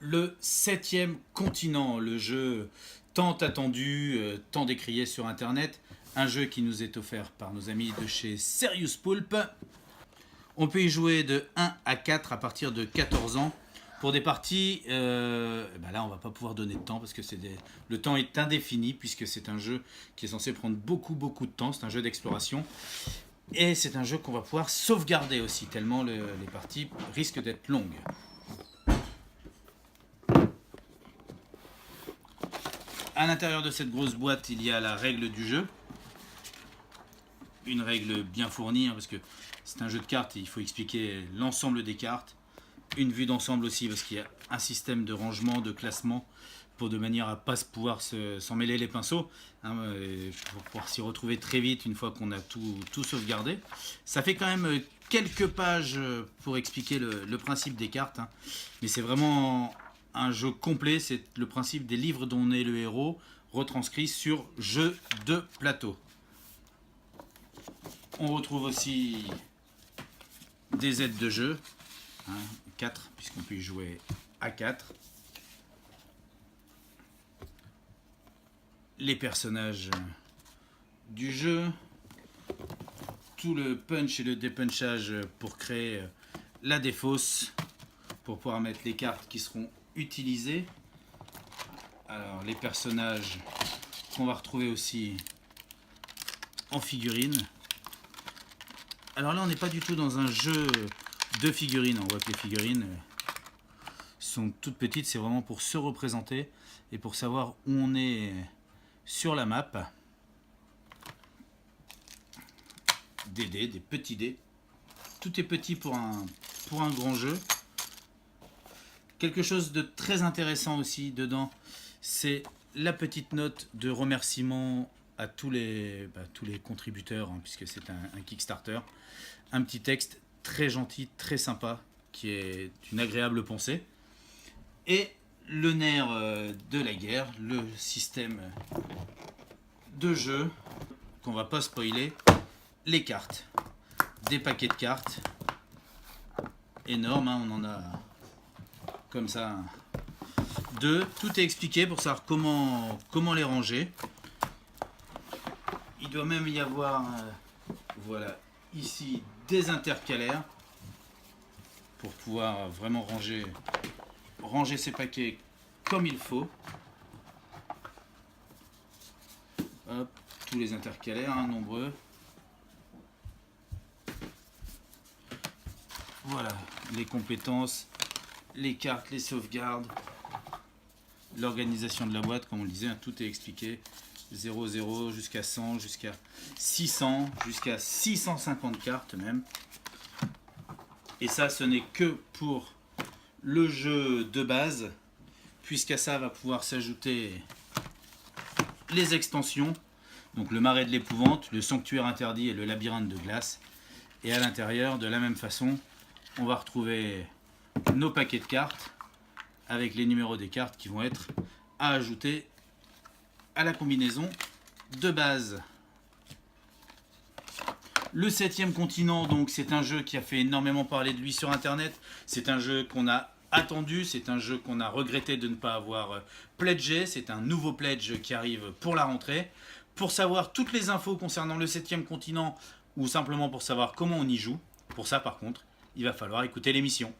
Le septième continent, le jeu tant attendu, tant décrié sur internet, un jeu qui nous est offert par nos amis de chez Serious Poulp. On peut y jouer de 1 à 4 à partir de 14 ans. Pour des parties, là on va pas pouvoir donner de temps parce que le temps est indéfini puisque c'est un jeu qui est censé prendre beaucoup de temps, c'est un jeu d'exploration. Et c'est un jeu qu'on va pouvoir sauvegarder aussi, tellement les parties risquent d'être longues. À l'intérieur de cette grosse boîte, il y a la règle du jeu. Une règle bien fournie, parce que c'est un jeu de cartes et il faut expliquer l'ensemble des cartes. Une vue d'ensemble aussi, parce qu'il y a un système de rangement, de classement, de manière à ne pas pouvoir s'en mêler les pinceaux, pour pouvoir s'y retrouver très vite une fois qu'on a tout sauvegardé. Ça fait quand même quelques pages pour expliquer le principe des cartes, mais c'est vraiment un jeu complet, c'est le principe des livres dont on est le héros, retranscrit sur jeu de plateau. On retrouve aussi des aides de jeu, 4, puisqu'on peut y jouer à 4. Les personnages du jeu, tout le punch et le dépunchage pour créer la défausse, pour pouvoir mettre les cartes qui seront utilisées. Alors les personnages qu'on va retrouver aussi en figurines. Alors là on n'est pas du tout dans un jeu de figurines, on voit que les figurines sont toutes petites, c'est vraiment pour se représenter et pour savoir où on est sur la map. Des dés, des petits dés. Tout est petit pour un grand jeu. Quelque chose de très intéressant aussi dedans, c'est la petite note de remerciement à tous les contributeurs, puisque c'est un Kickstarter. Un petit texte très gentil, très sympa, qui est une agréable pensée. Et le nerf de la guerre, le système de jeu, qu'on va pas spoiler, les cartes. Des paquets de cartes énormes, on en a comme ça deux. Tout est expliqué pour savoir comment les ranger. Il doit même y avoir, voilà, ici des intercalaires pour pouvoir vraiment ranger ces paquets comme il faut. Hop, tous les intercalaires, nombreux. Voilà, les compétences, les cartes, les sauvegardes, l'organisation de la boîte, comme on le disait, tout est expliqué. 0 jusqu'à 100, jusqu'à 600, jusqu'à 650 cartes même. Et ça, ce n'est que pour le jeu de base, puisqu'à ça va pouvoir s'ajouter les extensions, donc le marais de l'épouvante, le sanctuaire interdit et le labyrinthe de glace. Et à l'intérieur, de la même façon, on va retrouver nos paquets de cartes avec les numéros des cartes qui vont être à ajouter à la combinaison de base. Le septième continent, donc, c'est un jeu qui a fait énormément parler de lui sur internet. C'est un jeu qu'on a attendu, c'est un jeu qu'on a regretté de ne pas avoir pledgé. C'est un nouveau pledge qui arrive pour la rentrée. Pour savoir toutes les infos concernant le septième continent ou simplement pour savoir comment on y joue, pour ça par contre, il va falloir écouter l'émission.